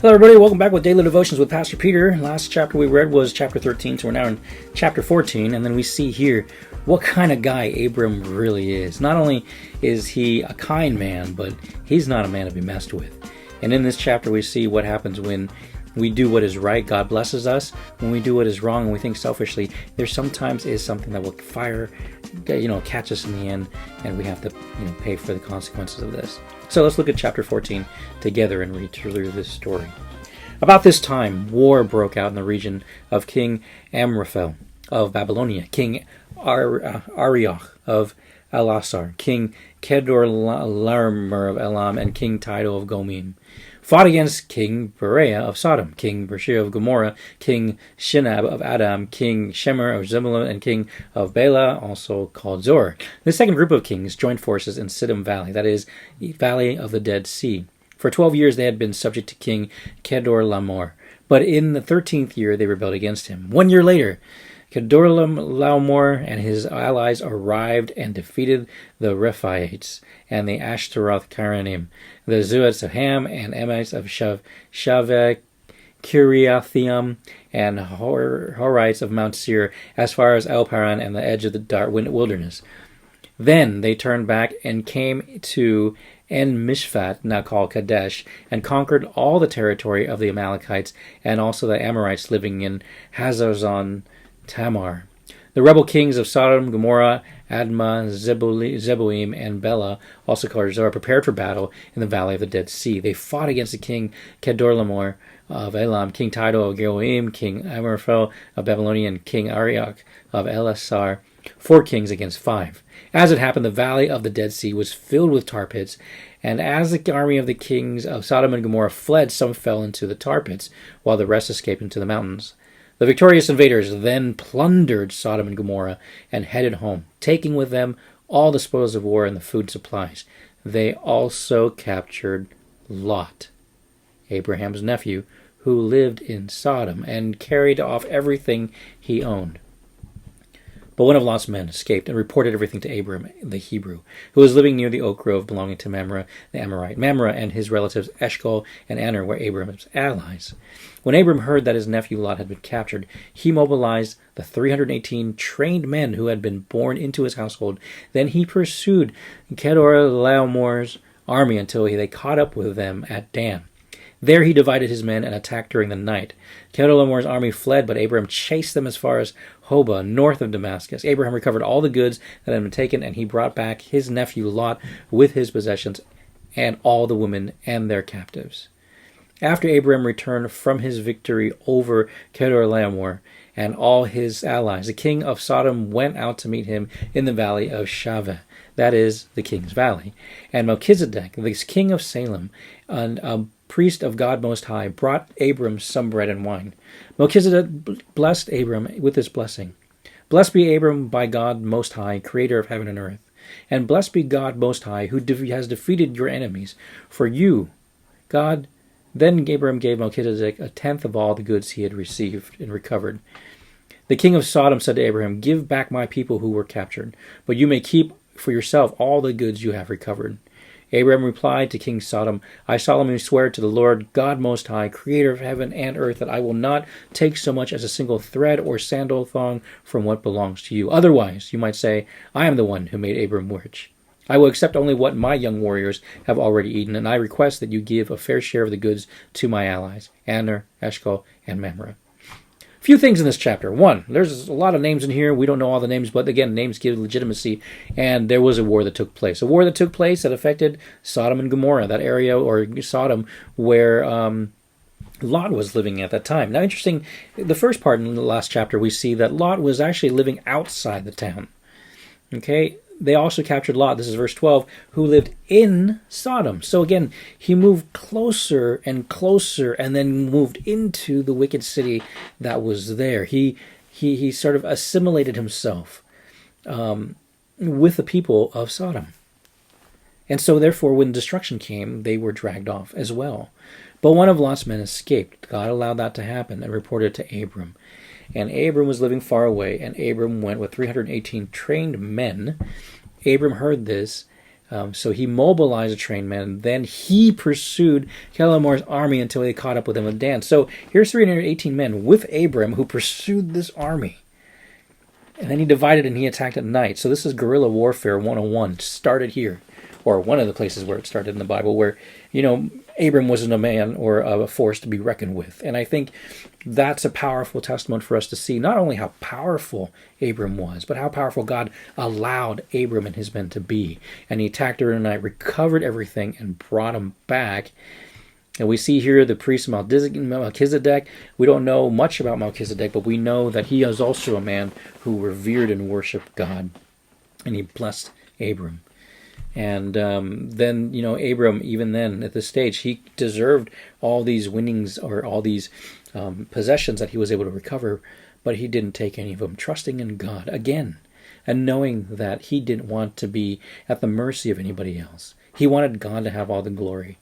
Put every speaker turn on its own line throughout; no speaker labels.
Hello everybody, welcome back with Daily Devotions with Pastor Peter. Last chapter we read was chapter 13, so we're now in chapter 14, and then we see here what kind of guy Abram really is. Not only is he a kind man, but he's not a man to be messed with. And in this chapter we see what happens when we do what is right, God blesses us. When we do what is wrong and we think selfishly, there sometimes is something that will catch us in the end, and we have to pay for the consequences of this. So let's look at chapter 14 together and read through this story. About this time, war broke out in the region of King Amraphel of Babylonia, King Arioch of Elasar, King Kedorlaomer of Elam, and King Tidal of Gomim. Fought against King Berea of Sodom, King Bershia of Gomorrah, King Shinab of Adam, King Shemer of Zebulun, and King of Bela, also called Zor. The second group of kings joined forces in Siddim Valley, that is, the Valley of the Dead Sea. For 12 years they had been subject to King Kedorlaomer, but in the 13th year they rebelled against him. 1 year later, Kedorlaomer and his allies arrived and defeated the Rephaites and the Ashtaroth Karanim, the Zuites of Ham and Emites of Shaveh, Kiriathaim, and Horites of Mount Seir, as far as El Paran and the edge of the dark wilderness. Then they turned back and came to En Mishpat, now called Kadesh, and conquered all the territory of the Amalekites and also the Amorites living in Hazazon Tamar. The rebel kings of Sodom, Gomorrah, Admah, Zeboim, and Bela, also called Zor, prepared for battle in the Valley of the Dead Sea. They fought against the king Kedorlaomer of Elam, King Tidal of Goim, King Amraphel of Babylonia, and King Arioch of Elasar, 4 kings against 5. As it happened, the Valley of the Dead Sea was filled with tar pits, and as the army of the kings of Sodom and Gomorrah fled, some fell into the tar pits, while the rest escaped into the mountains. The victorious invaders then plundered Sodom and Gomorrah and headed home, taking with them all the spoils of war and the food supplies. They also captured Lot, Abraham's nephew, who lived in Sodom, and carried off everything he owned. But one of Lot's men escaped and reported everything to Abram the Hebrew, who was living near the oak grove belonging to Mamre the Amorite. Mamre and his relatives Eshcol and Aner were Abram's allies. When Abram heard that his nephew Lot had been captured, he mobilized the 318 trained men who had been born into his household. Then he pursued Kedorlaomer's army until they caught up with them at Dan. There he divided his men and attacked during the night. Kedorlaomer's army fled, but Abraham chased them as far as Hobah, north of Damascus. Abraham recovered all the goods that had been taken, and he brought back his nephew Lot with his possessions and all the women and their captives. After Abraham returned from his victory over Kedorlaomer and all his allies, the king of Sodom went out to meet him in the valley of Shaveh, that is, the king's valley. And Melchizedek, the king of Salem, and a priest of God Most High, brought Abram some bread and wine. Melchizedek blessed Abram with this blessing. Blessed be Abram by God Most High, creator of heaven and earth. And blessed be God Most High, who has defeated your enemies for you, God. Then Abram gave Melchizedek 1/10 of all the goods he had received and recovered. The king of Sodom said to Abraham, "Give back my people who were captured, but you may keep for yourself all the goods you have recovered." Abraham replied to King Sodom, "I solemnly swear to the Lord God Most High, creator of heaven and earth, that I will not take so much as a single thread or sandal thong from what belongs to you. Otherwise, you might say, I am the one who made Abram rich. I will accept only what my young warriors have already eaten, and I request that you give a fair share of the goods to my allies, Aner, Eshcol, and Mamre." Few things in this chapter. 1, there's a lot of names in here. We don't know all the names, but again, names give legitimacy, and there was a war that took place. A war that took place that affected Sodom and Gomorrah, that area, or Sodom, where Lot was living at that time. Now, interesting, the first part in the last chapter, we see that Lot was actually living outside the town. Okay? They also captured Lot, this is verse 12, who lived in Sodom. So again, he moved closer and closer and then moved into the wicked city that was there. He sort of assimilated himself with the people of Sodom. And so therefore, when destruction came, they were dragged off as well. But one of Lot's men escaped. God allowed that to happen and reported to Abram. And Abram was living far away, and Abram went with 318 trained men. Abram heard this So he mobilized a trained man. Then he pursued Kedorlaomer's army until he caught up with him with Dan. So here's 318 men with Abram who pursued this army. And then he divided and he attacked at night. So this is guerrilla warfare 101. Started here. Or one of the places where it started in the Bible, where, Abram wasn't a man or a force to be reckoned with. And I think that's a powerful testament for us to see not only how powerful Abram was, but how powerful God allowed Abram and his men to be. And he attacked during the night, recovered everything, and brought them back. And we see here the priest Melchizedek. We don't know much about Melchizedek, but we know that he is also a man who revered and worshiped God. And he blessed Abram. And then, Abram, even then at this stage, he deserved all these winnings or all these possessions that he was able to recover, but he didn't take any of them, trusting in God again, and knowing that he didn't want to be at the mercy of anybody else. He wanted God to have all the glory.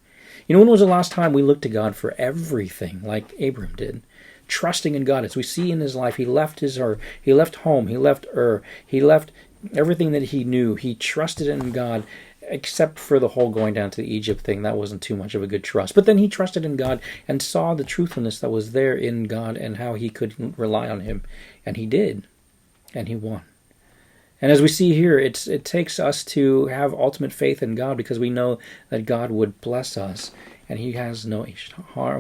When was the last time we looked to God for everything like Abram did? Trusting in God. As we see in his life, he left he left home, he left he left everything that he knew. He trusted in God, except for the whole going down to the Egypt thing. That wasn't too much of a good trust. But then he trusted in God and saw the truthfulness that was there in God and how he could rely on him. And he did. And he won. And as we see here, it takes us to have ultimate faith in God because we know that God would bless us and he has no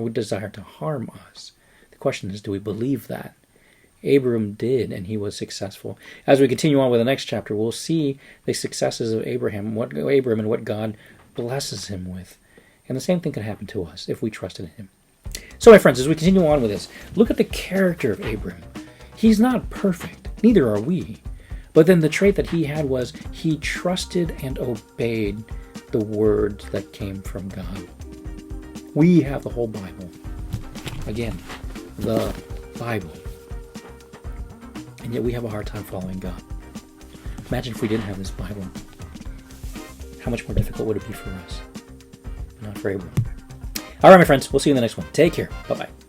desire to harm us. The question is, do we believe that? Abram did, and he was successful. As we continue on with the next chapter, we'll see the successes of Abram and what God blesses him with. And the same thing can happen to us if we trusted in him. So, my friends, as we continue on with this, look at the character of Abram. He's not perfect, neither are we. But then the trait that he had was he trusted and obeyed the words that came from God. We have the whole Bible. Again, the Bible. And yet we have a hard time following God. Imagine if we didn't have this Bible. How much more difficult would it be for us? Not for Abram. All right, my friends. We'll see you in the next one. Take care. Bye-bye.